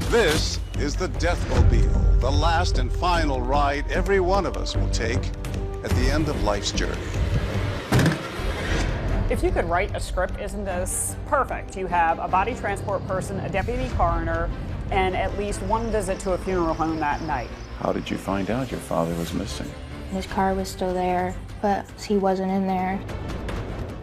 This is the Deathmobile, the last and final ride every one of us will take at the end of life's journey. If you could write a script, isn't this perfect? You have a body transport person, a deputy coroner, and at least one visit to a funeral home that night. How did you find out your father was missing? His car was still there, but he wasn't in there.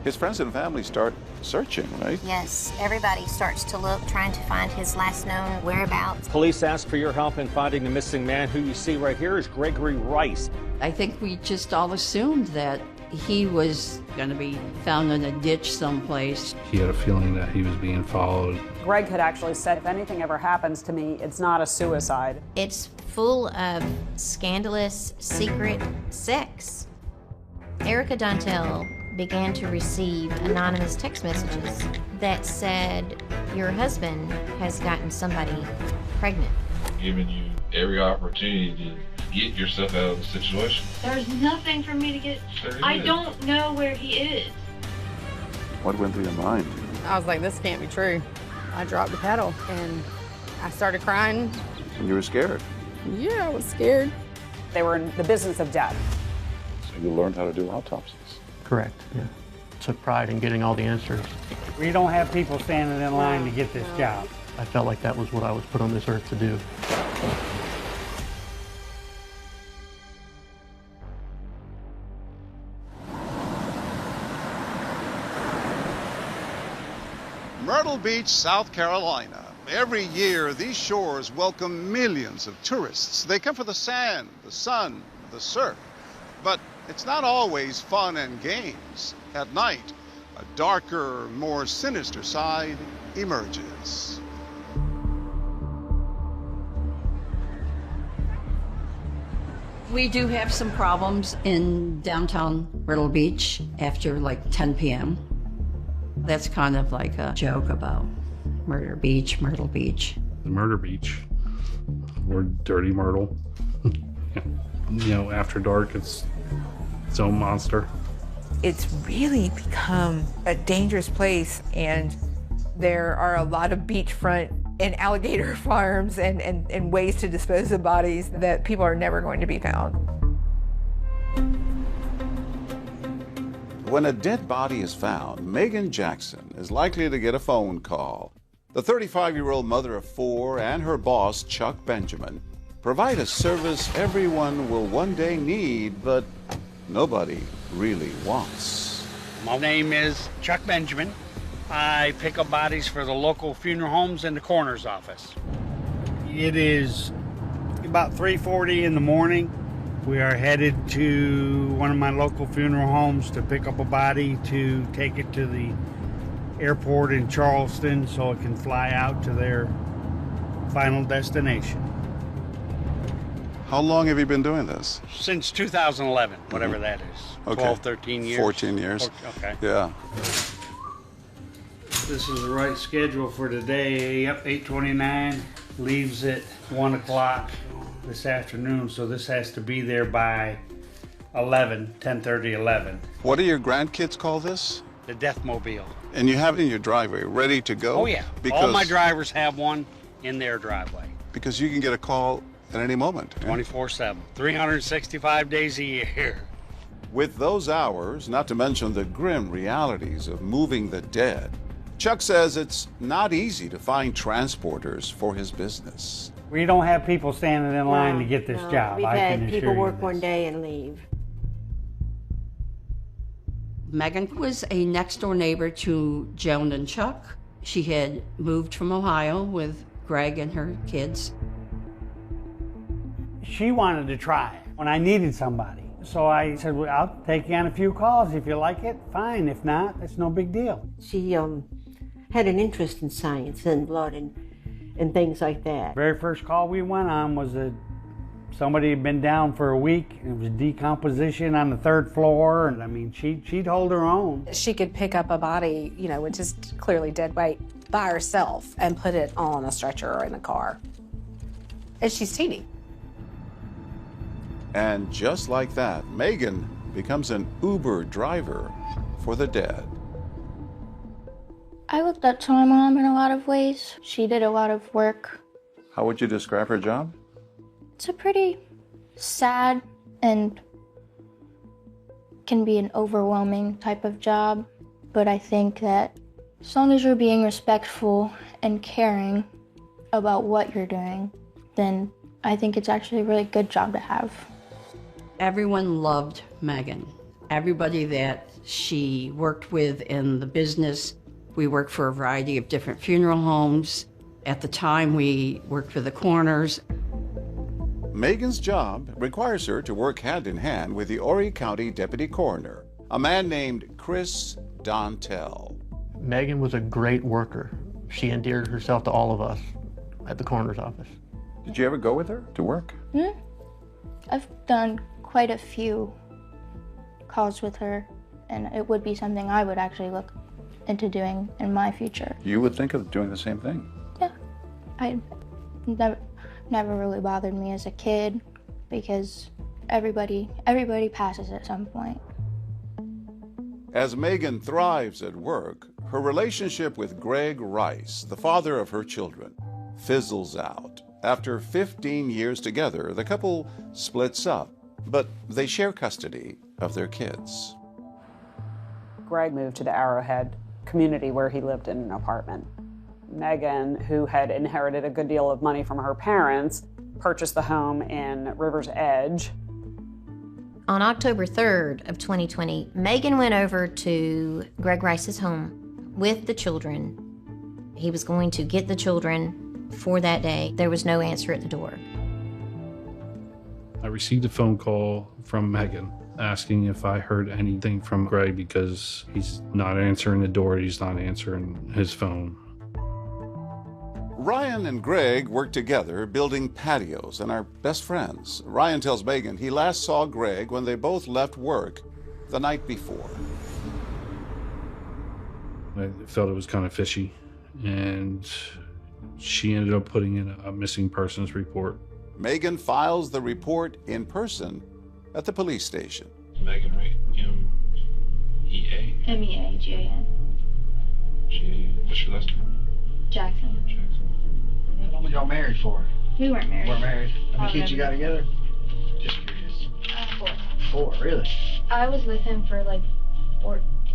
His friends and family start searching, right? Yes, everybody starts to look, trying to find his last known whereabouts. Police ask for your help in finding the missing man. Who you see right here is Gregory Rice. I think we just all assumed that he was going to be found in a ditch someplace. He had a feeling that he was being followed. Greg had actually said, if anything ever happens to me, it's not a suicide. It's full of scandalous, secret sex. Erica Dontel began to receive anonymous text messages that said, your husband has gotten somebody pregnant. Giving you every opportunity to get yourself out of the situation. There's nothing for me to get. I don't know where he is. What went through your mind? I was like, this can't be true. I dropped the pedal and I started crying. And you were scared? Yeah, I was scared. They were in the business of death. So you learned how to do autopsies? Correct, yeah. Took pride in getting all the answers. We don't have people standing in line to get this job. I felt like that was what I was put on this earth to do. Myrtle Beach, South Carolina. Every year, these shores welcome millions of tourists. They come for the sand, the sun, the surf. But it's not always fun and games. At night, a darker, more sinister side emerges. We do have some problems in downtown Myrtle Beach after like 10 p.m. That's kind of like a joke about Myrtle Beach. The Murder Beach, or Dirty Myrtle. You know, after dark, it's its own monster. It's really become a dangerous place, and there are a lot of beachfront and alligator farms and ways to dispose of bodies that people are never going to be found. When a dead body is found, Megan Jackson is likely to get a phone call. The 35-year-old mother of four and her boss, Chuck Benjamin, provide a service everyone will one day need, but nobody really wants. My name is Chuck Benjamin. I pick up bodies for the local funeral homes and the coroner's office. It is about 3:40 in the morning. We are headed to one of my local funeral homes to pick up a body to take it to the airport in Charleston so it can fly out to their final destination. How long have you been doing this? Since 2011, whatever that is. Okay. 12, 13 years. 14 years. Okay. Yeah. This is the right schedule for today. Yep, 8:29. Leaves at 1 o'clock this afternoon, so this has to be there by 10:30, 11. What do your grandkids call this? The Deathmobile. And you have it in your driveway, ready to go? Oh, yeah. All my drivers have one in their driveway. Because you can get a call at any moment. 24/7, 365 days a year. With those hours, not to mention the grim realities of moving the dead, Chuck says it's not easy to find transporters for his business. We don't have people standing in line to get this job. We've I can had assure people you work this. one day and leave. Megan was a next-door neighbor to Joan and Chuck. She had moved from Ohio with Greg and her kids. She wanted to try when I needed somebody. So I said, well, I'll take you on a few calls. If you like it, fine. If not, it's no big deal. She had an interest in science and blood and things like that. Very first call we went on was that somebody had been down for a week. It was decomposition on the 3rd floor. And I mean, she'd hold her own. She could pick up a body, you know, which is clearly dead weight, by herself and put it on a stretcher or in a car. And she's teeny. And just like that, Megan becomes an Uber driver for the dead. I looked up to my mom in a lot of ways. She did a lot of work How would you describe her job? It's a pretty sad and can be an overwhelming type of job, but I think that as long as you're being respectful and caring about what you're doing, then I think it's actually a really good job to have. Everyone loved Megan. Everybody that she worked with in the business. We worked for a variety of different funeral homes. At the time, we worked for the coroners. Megan's job requires her to work hand in hand with the Horry County Deputy Coroner, a man named Chris Dontel. Megan was a great worker. She endeared herself to all of us at the coroner's office. Did you ever go with her to work? I've done quite a few calls with her, and it would be something I would actually look into doing in my future. You would think of doing the same thing. Yeah. I never really bothered me as a kid because everybody passes at some point. As Megan thrives at work, her relationship with Greg Rice, the father of her children, fizzles out. After 15 years together, the couple splits up, but they share custody of their kids. Greg moved to the Arrowhead community where he lived in an apartment. Megan, who had inherited a good deal of money from her parents, purchased the home in River's Edge. On October 3rd of 2020, Megan went over to Greg Rice's home with the children. He was going to get the children for that day. There was no answer at the door. I received a phone call from Megan asking if I heard anything from Greg because he's not answering the door, he's not answering his phone. Ryan and Greg work together building patios and are best friends. Ryan tells Megan he last saw Greg when they both left work the night before. I felt it was kind of fishy, and she ended up putting in a missing persons report. Megan files the report in person at the police station. Megan, right? M-E-A? M-E-A-G-A-N. What's your last name? Jackson. How long was y'all married for? We weren't married. Weren't married. How many kids you got together? Just curious. 4. 4, really? I was with him for like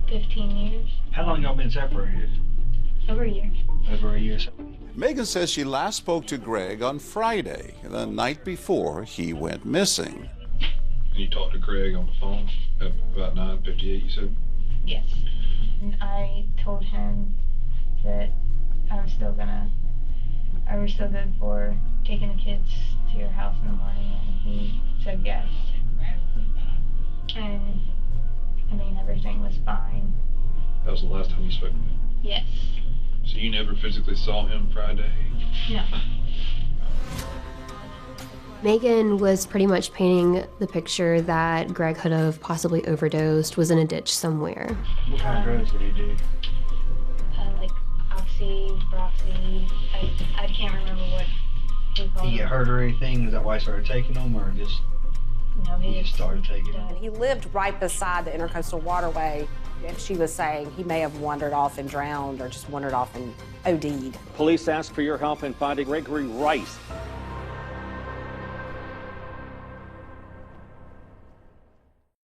15 years. How long y'all been separated? Over a year. Over a year. Megan says she last spoke to Greg on Friday, the night before he went missing. And you talked to Greg on the phone at about 9:58, you said? Yes. And I told him that are we still good for taking the kids to your house in the morning? And he said yes. And I mean, everything was fine. That was the last time you spoke to him? Yes. So you never physically saw him Friday? No. Megan was pretty much painting the picture that Greg could have possibly overdosed, was in a ditch somewhere. What kind of drugs did he do? Like Oxy, Broxy, I can't remember what we called Did he get them. hurt or anything? Is that why he started taking them, or just No, he just started taking them? He lived right beside the Intercoastal Waterway. And she was saying he may have wandered off and drowned or just wandered off and OD'd. Police ask for your help in finding Gregory Rice.